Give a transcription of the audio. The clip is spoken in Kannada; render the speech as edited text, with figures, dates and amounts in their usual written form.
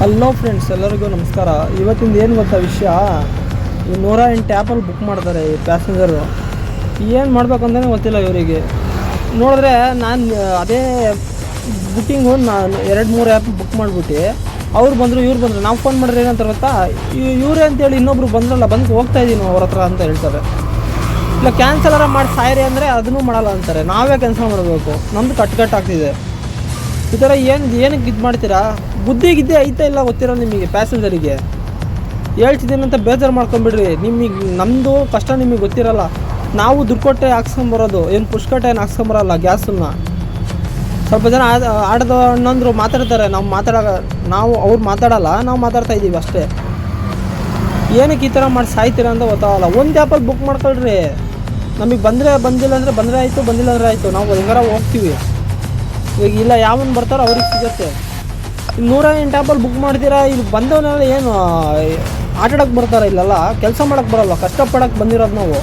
ಹಲೋ ಫ್ರೆಂಡ್ಸ್, ಎಲ್ಲರಿಗೂ ನಮಸ್ಕಾರ. ಇವತ್ತಿಂದ ಏನು ಗೊತ್ತಾ ವಿಷಯ, ಈ 108 ಆ್ಯಪಲ್ಲಿ ಬುಕ್ ಮಾಡ್ತಾರೆ ಈ ಪ್ಯಾಸೆಂಜರು. ಏನು ಮಾಡ್ಬೇಕಂತಲೇ ಗೊತ್ತಿಲ್ಲ ಇವರಿಗೆ. ನೋಡಿದ್ರೆ ನಾನು ಅದೇ ಬುಕ್ಕಿಂಗು ನಾನು 2-3 ಆ್ಯಪ್ ಬುಕ್ ಮಾಡಿಬಿಟ್ಟು ಅವ್ರು ಬಂದರು ಇವ್ರು ಬಂದರು. ನಾವು ಫೋನ್ ಮಾಡಿದ್ರೆ ಏನಂತಾರೆ ಗೊತ್ತಾ, ಇವರೇ ಅಂತೇಳಿ ಇನ್ನೊಬ್ರು ಬಂದ್ರಲ್ಲ, ಬಂದು ಹೋಗ್ತಾಯಿದ್ದೀನಿ ಅವ್ರ ಹತ್ರ ಅಂತ ಹೇಳ್ತಾರೆ. ಇಲ್ಲ ಕ್ಯಾನ್ಸಲರ ಮಾಡಿ ಸಾಯ್ರಿ ಅಂದರೆ ಅದನ್ನೂ ಮಾಡಲ್ಲ ಅಂತಾರೆ. ನಾವೇ ಕ್ಯಾನ್ಸಲ್ ಮಾಡಬೇಕು, ನಮ್ಮದು ಕಟ್ಟಾಗ್ತಿದೆ. ಈ ಥರ ಏನಕ್ಕೆ ಇದು ಮಾಡ್ತೀರಾ? ಬುದ್ಧಿಗಿದ್ದೇ ಐತಾ ಇಲ್ಲ ಗೊತ್ತಿರೋ ನಿಮಗೆ ಪ್ಯಾಸೆಂಜರಿಗೆ. ಹೇಳ್ತಿದ್ದೀನಿ ಅಂತ ಬೇಜಾರು ಮಾಡ್ಕೊಂಬಿಡ್ರಿ. ನಿಮಗೆ ನಮ್ಮದು ಕಷ್ಟ ನಿಮಗೆ ಗೊತ್ತಿರಲ್ಲ. ನಾವು ದುಡ್ಡು ಕೊಟ್ಟೆ ಹಾಕ್ಸ್ಕೊಂಬರೋದು, ಏನು ಪುಷ್ಕಟ್ಟೆ ಏನು ಹಾಕ್ಸ್ಕೊಂಬರಲ್ಲ ಗ್ಯಾಸನ್ನು. ಸ್ವಲ್ಪ ಜನ ಆಡದ ಅಣ್ಣಂದ್ರು ಮಾತಾಡ್ತಾರೆ, ನಾವು ಅವ್ರು ಮಾತಾಡಲ್ಲ, ನಾವು ಮಾತಾಡ್ತಾ ಇದ್ದೀವಿ ಅಷ್ಟೇ. ಏನಕ್ಕೆ ಈ ಥರ ಮಾಡಿ ಸಾಯ್ತೀರ ಅಂತ ಗೊತ್ತಾಗಲ್ಲ. ಒಂದು ಆ್ಯಪಲ್ಲಿ ಬುಕ್ ಮಾಡ್ಕೊಳ್ರಿ. ನಮಗೆ ಬಂದಿಲ್ಲ ಅಂದರೆ ಬಂದರೆ ಆಯಿತು, ಬಂದಿಲ್ಲ ಅಂದರೆ ಆಯಿತು, ನಾವು ಹೆಂಗಾರ ಹೋಗ್ತೀವಿ. ಈಗ ಇಲ್ಲ ಯಾವನು ಬರ್ತಾರೋ ಅವ್ರಿಗೆ ಸಿಗುತ್ತೆ. 108 ಆ್ಯಪಲ್ಲಿ ಬುಕ್ ಮಾಡ್ತೀರಾ, ಇಲ್ಲಿ ಬಂದವನ್ನೆಲ್ಲ ಏನು ಆಟಾಡೋಕ್ಕೆ ಬರ್ತಾರೆ? ಇಲ್ಲೆಲ್ಲ ಕೆಲಸ ಮಾಡೋಕ್ಕೆ ಬರಲ್ಲ, ಕಷ್ಟಪಡೋಕ್ಕೆ ಬಂದಿರೋದು ನಾವು.